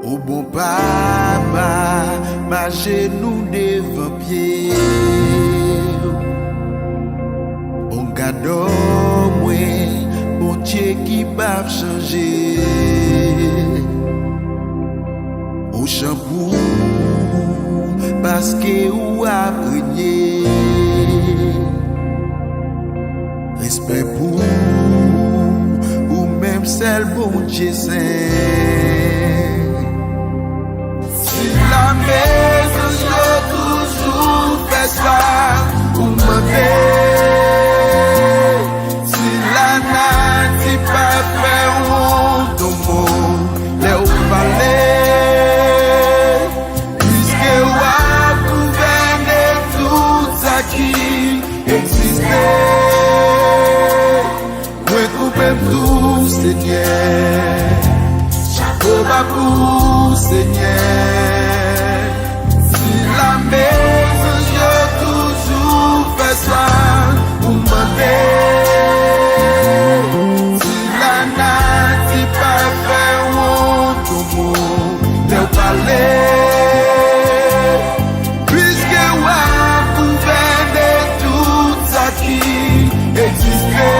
Au bon papa, ma genou devant pied. On garde moi, bon Dieu qui va changer. Au shampoo, parce que ou a brillé. Respect pour ou même celle bon Dieu saint. Si la maison je toujours fait ça pour m'aider. Si la nati pas fait honte au monde, les ou parler. Puisque ou a gouverné tout ça qui existait. Tout Seigneur, chapeau bas pour Seigneur. Si la maison je toujours fait ça pour m'aider. Si la nati pas fait honte au monde, les parler. Puisque wa gouverné tout ça qui existait.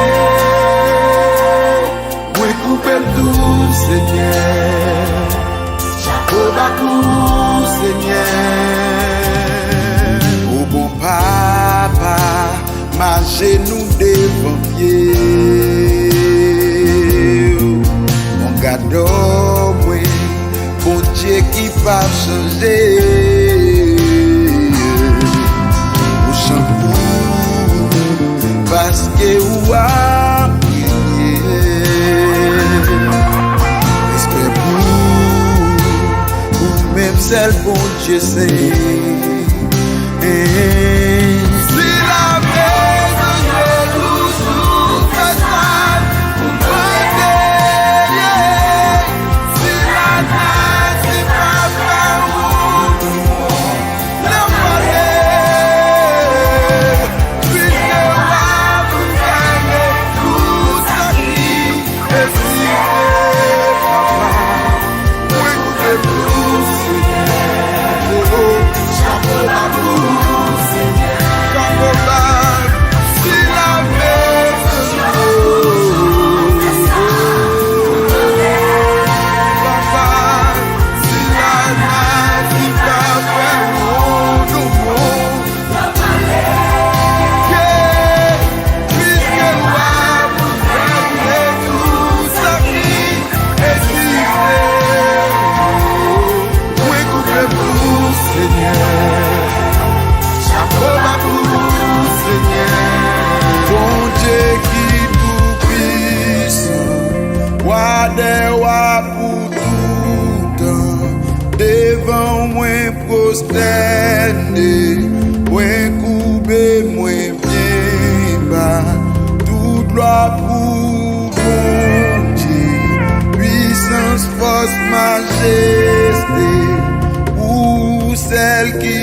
Tout Seigneur, chapeau bas pour Seigneur. Au bon papa, ma genou devant pied. Mon gado, moi, bon Dieu qui va changer. Au shampoo, parce que ou a celle bon Dieu sait. Si la maison je toujours fait ça pour m'aider. Si la nati pas fait honte, le voler. Puisque wa vous gagnez tout ça qui est si papa. Oui, c'est tout. Devant moi prosterné, moi koubem, moi bien bas, tout gloire pour mon Dieu, puissance, force, majesté, pour celle qui